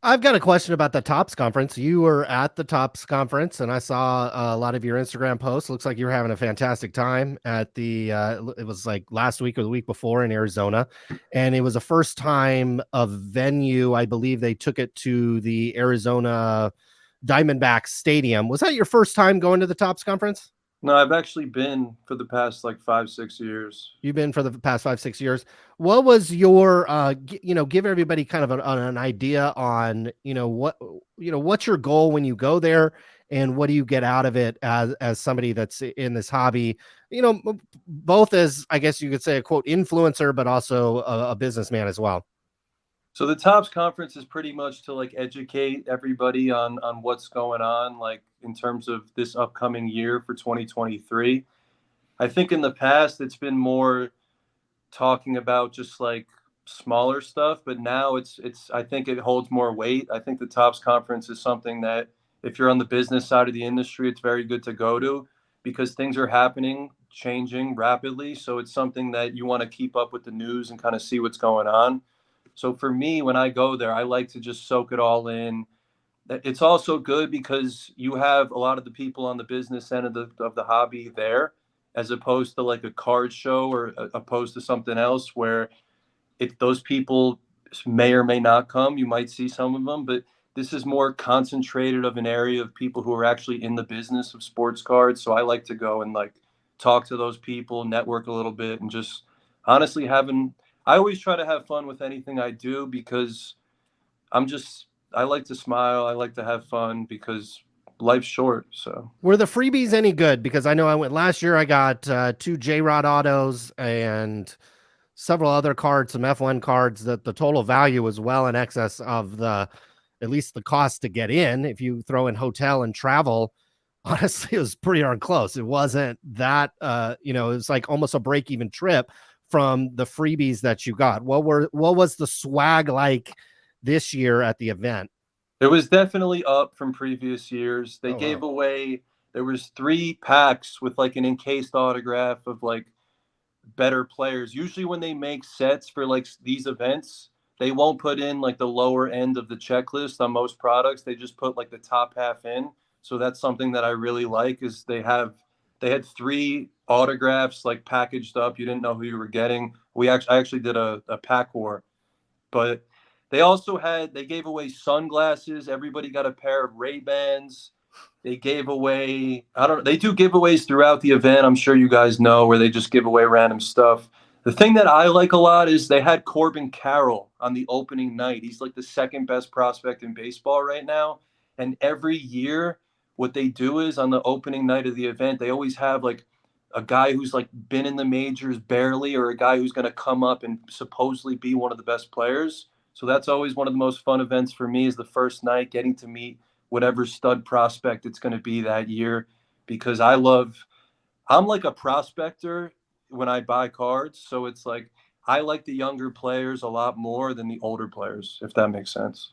I've got a question about the Tops conference. You were at the Tops conference, and I saw a lot of your Instagram posts. Looks like you were having a fantastic time at the. It was like last week or the week before in Arizona, and it was the first time a venue. I believe they took it to the Arizona Diamondbacks Stadium. Was that your first time going to the Tops conference? No, I've actually been for the past like 5, 6 years. You've been for the past 5, 6 years. What was your, give everybody kind of an idea on, what's your goal when you go there, and what do you get out of it as somebody that's in this hobby, both as, I guess you could say, a quote influencer, but also a businessman as well. So the Tops conference is pretty much to like educate everybody on what's going on, like in terms of this upcoming year for 2023. I think in the past it's been more talking about just like smaller stuff, but now it's I think it holds more weight. I think the Tops conference is something that if you're on the business side of the industry, it's very good to go to because things are happening, changing rapidly. So it's something that you want to keep up with the news and kind of see what's going on. So for me, when I go there, I like to just soak it all in. It's also good because you have a lot of the people on the business end of the hobby there, as opposed to like a card show or opposed to something else where those people may or may not come. You might see some of them, but this is more concentrated of an area of people who are actually in the business of sports cards. So I like to go and like talk to those people, network a little bit, and just honestly having. I always try to have fun with anything I do because I like to smile. I like to have fun because life's short. So Were the freebies any good? Because I know I went last year. I got two J Rod autos and several other cards, some F1 cards, that the total value was well in excess of at least the cost to get in. If you throw in hotel and travel, honestly, it was pretty darn close. It wasn't that, it was like almost a break even trip from the freebies that you got. What was the swag like this year at the event? it was definitely up from previous years. They Oh, gave wow. away there was 3 packs with like an encased autograph of like better players. Usually when they make sets for like these events, they won't put in like the lower end of the checklist on most products. They just put like the top half in. So that's something that I really like is they had 3 autographs like packaged up. You didn't know who you were getting. I actually did a pack war, but they gave away sunglasses. Everybody got a pair of Ray-Bans. They gave away, I don't they do giveaways throughout the event. I'm sure you guys know where they just give away random stuff. The thing that I like a lot is they had Corbin Carroll on the opening night. He's like the second best prospect in baseball right now. And every year, what they do is on the opening night of the event, they always have like a guy who's like been in the majors barely, or a guy who's going to come up and supposedly be one of the best players. So that's always one of the most fun events for me is the first night getting to meet whatever stud prospect it's going to be that year because I'm like a prospector when I buy cards. So it's like I like the younger players a lot more than the older players, if that makes sense.